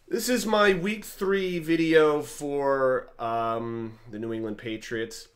This is my week 3 video for the New England Patriots.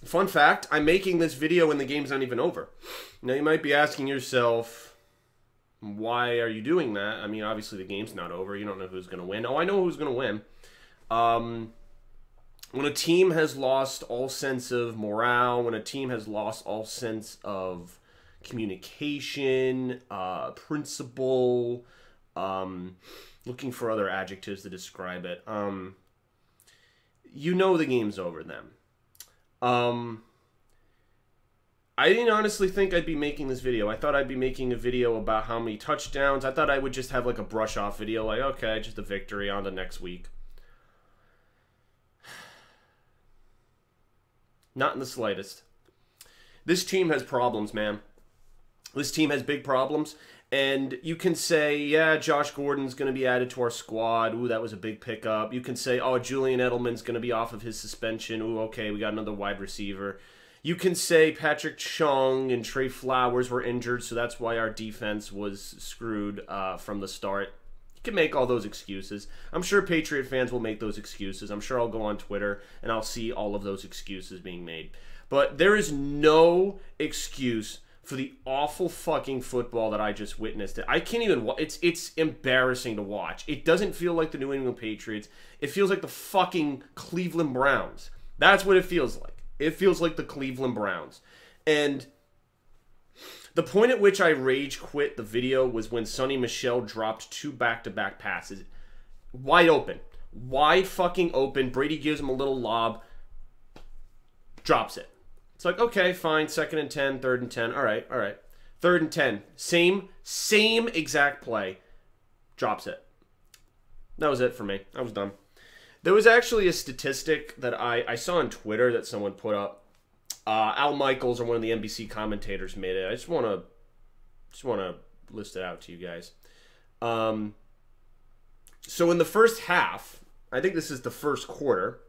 Fun fact, I'm making this video when the game's not even over. Now you might be asking yourself, why are you doing that? I mean, obviously the game's not over. You don't know who's going to win. Oh, I know who's going to win. When a team has lost all sense of morale, when a team has lost all sense of communication, principle, looking for other adjectives to describe it. You know the game's over then. I didn't honestly think I'd be making this video. I thought I'd be making a video about how many touchdowns. I thought I would just have like a brush off video, like, okay, just a victory, on to next week. Not in the slightest. This team has problems, man. This team has big problems. And you can say, yeah, Josh Gordon's going to be added to our squad. Ooh, that was a big pickup. You can say, oh, Julian Edelman's going to be off of his suspension. Ooh, okay, we got another wide receiver. You can say Patrick Chung and Trey Flowers were injured, so that's why our defense was screwed from the start. You can make all those excuses. I'm sure Patriot fans will make those excuses. I'm sure I'll go on Twitter and I'll see all of those excuses being made. But there is no excuse for the awful fucking football that I just witnessed. I can't even. It's embarrassing to watch. It doesn't feel like the New England Patriots. It feels like the fucking Cleveland Browns. That's what it feels like. It feels like the Cleveland Browns. And the point at which I rage quit the video was when Sonny Michel dropped 2 back-to-back passes. Wide open. Wide fucking open. Brady gives him a little lob. Drops it. It's like, okay, fine, 2nd and 10, 3rd and 10, all right. 3rd and 10, same exact play, drops it. That was it for me. I was done. There was actually a statistic that I saw on Twitter that someone put up. Al Michaels, or one of the NBC commentators, made it. I just want to list it out to you guys. So in the first half, I think this is the first quarter,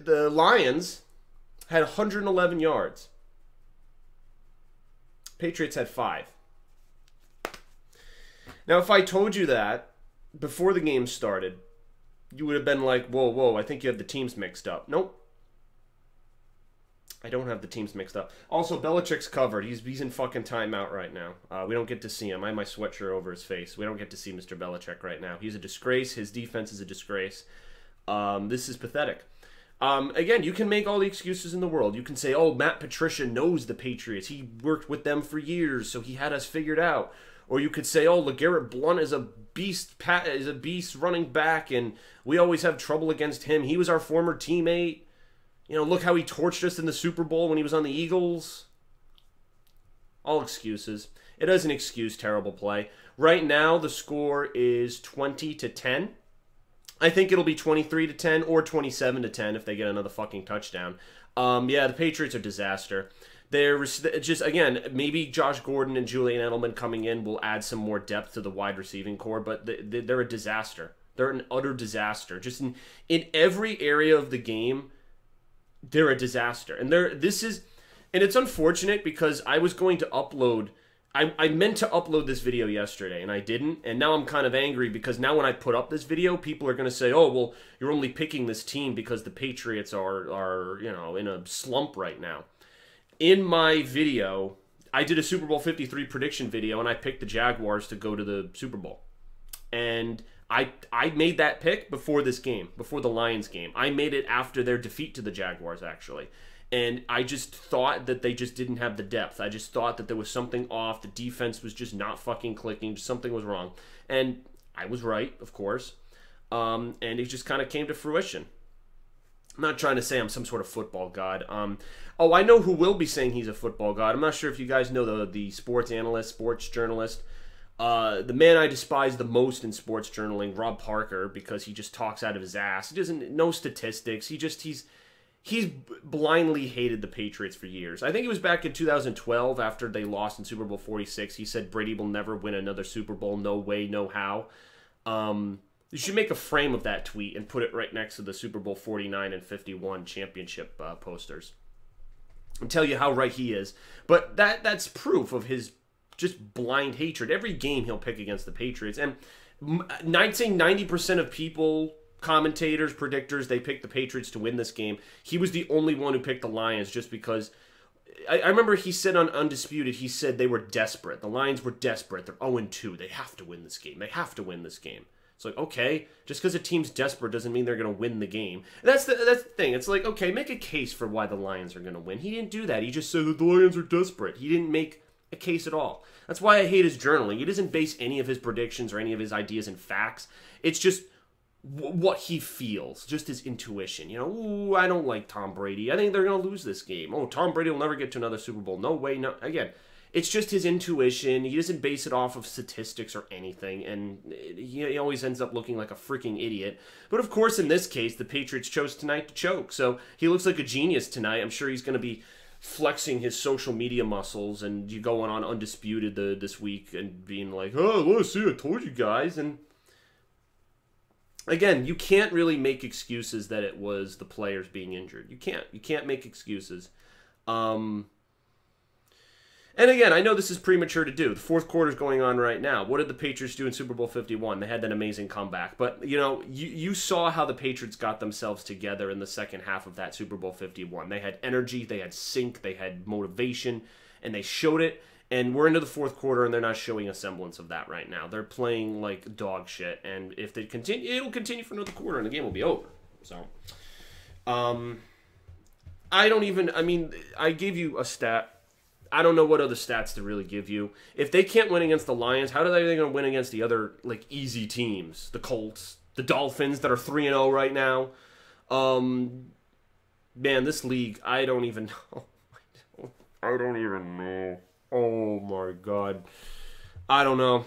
the Lions had 111 yards. Patriots had 5. Now, if I told you that before the game started, you would have been like, whoa, I think you have the teams mixed up. Nope. I don't have the teams mixed up. Also, Belichick's covered. He's in fucking timeout right now. We don't get to see him. I have my sweatshirt over his face. We don't get to see Mr. Belichick right now. He's a disgrace. His defense is a disgrace. This is pathetic. Again, you can make all the excuses in the world. You can say, oh, Matt Patricia knows the Patriots. He worked with them for years, so he had us figured out. Or you could say, oh, LeGarrette Blount is a beast running back, and we always have trouble against him. He was our former teammate. You know, look how he torched us in the Super Bowl when he was on the Eagles. All excuses. It is an excuse terrible play. Right now, the score is 20-10. I think it'll be 23-10 or 27-10 if they get another fucking touchdown. Yeah, the Patriots are a disaster. They're just, again, maybe Josh Gordon and Julian Edelman coming in will add some more depth to the wide receiving core, but they're a disaster. They're an utter disaster. Just in every area of the game, they're a disaster. And it's unfortunate because I was going to upload. I meant to upload this video yesterday, and I didn't, and now I'm kind of angry because now when I put up this video, people are going to say, oh, well, you're only picking this team because the Patriots are you know, in a slump right now. In my video, I did a Super Bowl 53 prediction video, and I picked the Jaguars to go to the Super Bowl. And I made that pick before this game, before the Lions game. I made it after their defeat to the Jaguars, actually. And I just thought that they just didn't have the depth. I just thought that there was something off. The defense was just not fucking clicking. Something was wrong. And I was right, of course. And it just kind of came to fruition. I'm not trying to say I'm some sort of football god. Oh, I know who will be saying he's a football god. I'm not sure if you guys know the sports analyst, sports journalist. The man I despise the most in sports journaling, Rob Parker, because he just talks out of his ass. He doesn't know statistics. He's blindly hated the Patriots for years. I think it was back in 2012 after they lost in Super Bowl 46. He said Brady will never win another Super Bowl. No way, no how. You should make a frame of that tweet and put it right next to the Super Bowl 49 and 51 championship posters. And tell you how right he is. But that's proof of his just blind hatred. Every game he'll pick against the Patriots. And I'd say 90% of people, commentators, predictors, they picked the Patriots to win this game. He was the only one who picked the Lions just because... I remember he said on Undisputed, he said they were desperate. The Lions were desperate. They're 0-2. They have to win this game. They have to win this game. It's like, okay, just because a team's desperate doesn't mean they're going to win the game. And that's the thing. It's like, okay, make a case for why the Lions are going to win. He didn't do that. He just said that the Lions are desperate. He didn't make a case at all. That's why I hate his journaling. He doesn't base any of his predictions or any of his ideas in facts. It's just what he feels, just his intuition. You know, ooh, I don't like Tom Brady. I think they're going to lose this game. Oh, Tom Brady will never get to another Super Bowl. No way, no. Again, it's just his intuition. He doesn't base it off of statistics or anything, and he always ends up looking like a freaking idiot. But of course, in this case, the Patriots chose tonight to choke, so he looks like a genius tonight. I'm sure he's going to be flexing his social media muscles and you going on Undisputed this week and being like, oh, let's see, I told you guys, and... Again, you can't really make excuses that it was the players being injured. You can't. You can't make excuses. And again, I know this is premature to do. The fourth quarter is going on right now. What did the Patriots do in Super Bowl 51? They had that amazing comeback. But, you know, you saw how the Patriots got themselves together in the second half of that Super Bowl 51. They had energy, they had sync, they had motivation, and they showed it. And we're into the fourth quarter, and they're not showing a semblance of that right now. They're playing like dog shit, and if they continue, it'll continue for another quarter, and the game will be over. So, I mean, I gave you a stat. I don't know what other stats to really give you. If they can't win against the Lions, how are they going to win against the other, like, easy teams? The Colts, the Dolphins that are 3-0 right now. Man, this league, I don't even know. I don't even know. Oh my God. I don't know.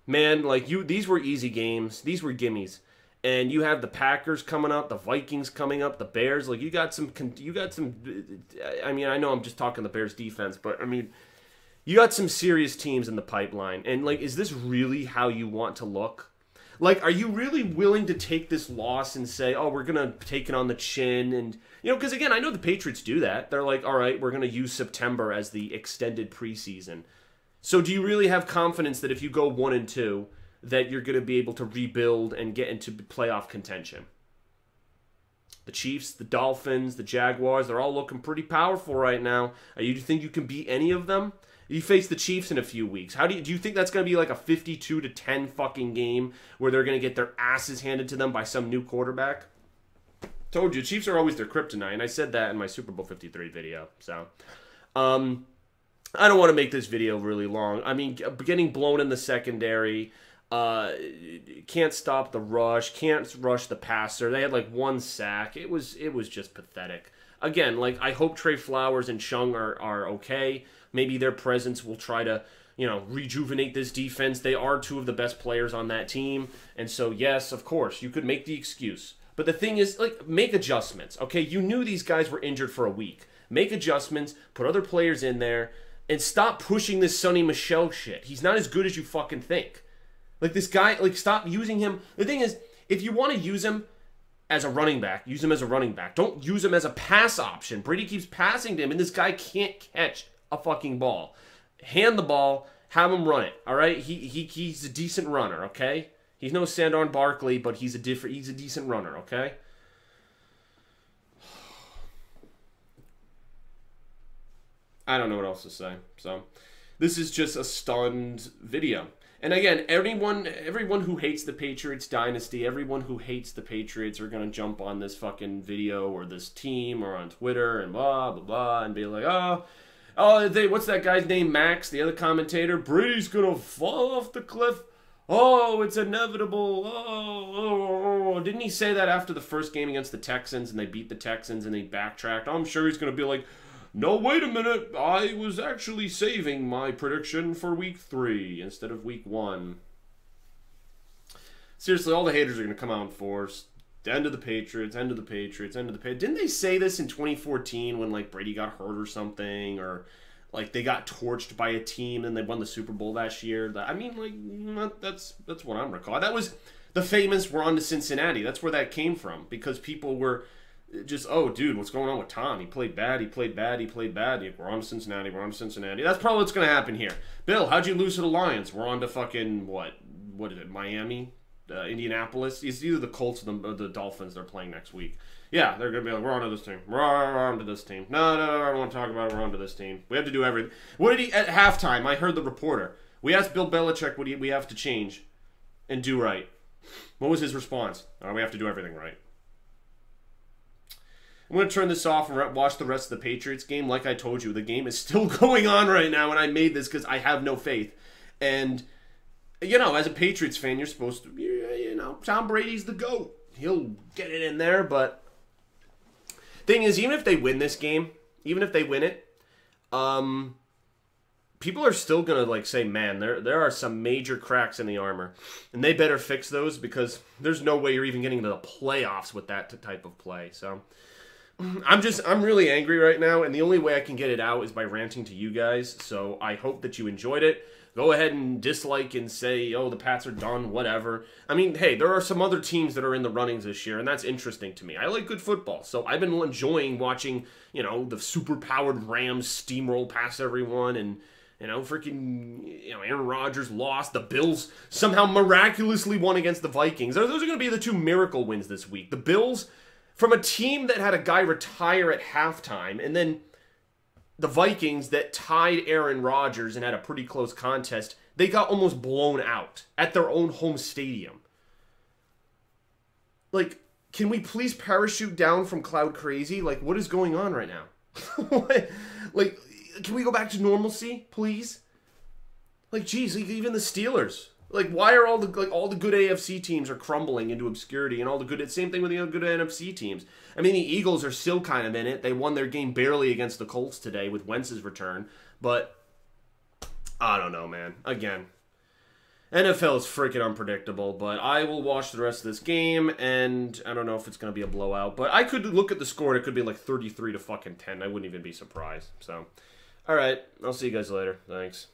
Man, like these were easy games. These were gimmies. And you have the Packers coming up, the Vikings coming up, the Bears. Like you got some I mean, I know I'm just talking the Bears defense, but I mean, you got some serious teams in the pipeline. And like, is this really how you want to look? Like, are you really willing to take this loss and say, oh, we're going to take it on the chin? And, you know, because again, I know the Patriots do that. They're like, all right, we're going to use September as the extended preseason. So do you really have confidence that if you go 1-2, that you're going to be able to rebuild and get into playoff contention? The Chiefs, the Dolphins, the Jaguars, they're all looking pretty powerful right now. Do you think you can beat any of them? You face the Chiefs in a few weeks. Do you think that's going to be like a 52-10 fucking game where they're going to get their asses handed to them by some new quarterback? Told you, Chiefs are always their kryptonite, and I said that in my Super Bowl 53 video. So, I don't want to make this video really long. I mean, getting blown in the secondary, can't stop the rush, can't rush the passer. They had like one sack. It was just pathetic. Again, like I hope Trey Flowers and Chung are okay. Maybe their presence will try to, you know, rejuvenate this defense. They are two of the best players on that team. And so, yes, of course, you could make the excuse. But the thing is, like, make adjustments, okay? You knew these guys were injured for a week. Make adjustments, put other players in there, and stop pushing this Sonny Michel shit. He's not as good as you fucking think. Like, this guy, like, stop using him. The thing is, if you want to use him as a running back, use him as a running back. Don't use him as a pass option. Brady keeps passing to him, and this guy can't catch a fucking ball. Hand the ball, have him run it. All right, he's a decent runner. Okay, he's no Saquon Barkley, but he's a decent runner. Okay. I don't know what else to say. So, this is just a stunned video. And again, everyone who hates the Patriots dynasty, everyone who hates the Patriots are going to jump on this fucking video or this team or on Twitter and blah, blah, blah, and be like, what's that guy's name, Max, the other commentator? Brady's going to fall off the cliff. Oh, it's inevitable. Oh. Didn't he say that after the first game against the Texans and they beat the Texans and they backtracked? I'm sure he's going to be like, no, wait a minute. I was actually saving my prediction for week 3 instead of week 1. Seriously, all the haters are going to come out in force. End of the Patriots, end of the Patriots, end of the Patriots. Didn't they say this in 2014 when, like, Brady got hurt or something? Or, like, they got torched by a team and they won the Super Bowl last year? I mean, like, that's what I'm recalling. That was the famous "we're on to Cincinnati." That's where that came from. Because people were just, oh, dude, what's going on with Tom? He played bad, he played bad, he played bad. We're on to Cincinnati, we're on to Cincinnati. That's probably what's going to happen here. Bill, how'd you lose to the Lions? We're on to fucking, what is it, Miami? Indianapolis? It's either the Colts or the Dolphins they're playing next week. Yeah, they're going to be like, we're on to this team. We're on to this team. No, I don't want to talk about it. We're on to this team. We have to do everything. What did he, at halftime, I heard the reporter. We asked Bill Belichick what we have to change and do right. What was his response? We have to do everything right. I'm going to turn this off and watch the rest of the Patriots game. Like I told you, the game is still going on right now, and I made this because I have no faith. And, you know, as a Patriots fan, you're supposed to, you know, Tom Brady's the GOAT. He'll get it in there, but thing is, even if they win this game, even if they win it, people are still going to, like, say, man, there are some major cracks in the armor. And they better fix those because there's no way you're even getting to the playoffs with that type of play. So I'm really angry right now, and the only way I can get it out is by ranting to you guys. So I hope that you enjoyed it. Go ahead and dislike and say, oh, the Pats are done, whatever. I mean, hey, there are some other teams that are in the runnings this year, and that's interesting to me. I like good football, so I've been enjoying watching, you know, the super-powered Rams steamroll past everyone, and, you know, freaking, you know, Aaron Rodgers lost. The Bills somehow miraculously won against the Vikings. Those are going to be the two miracle wins this week. The Bills, from a team that had a guy retire at halftime, and then the Vikings that tied Aaron Rodgers and had a pretty close contest, they got almost blown out at their own home stadium. Like, can we please parachute down from cloud crazy? Like, what is going on right now? Like, can we go back to normalcy, please? Like, geez, even the Steelers. Like, why are all the good AFC teams are crumbling into obscurity, and all the good, same thing with the good NFC teams. I mean, the Eagles are still kind of in it. They won their game barely against the Colts today with Wentz's return, but I don't know, man. Again, NFL is freaking unpredictable, but I will watch the rest of this game, and I don't know if it's going to be a blowout, but I could look at the score, and it could be like 33 to fucking 10. I wouldn't even be surprised. So, all right, I'll see you guys later. Thanks.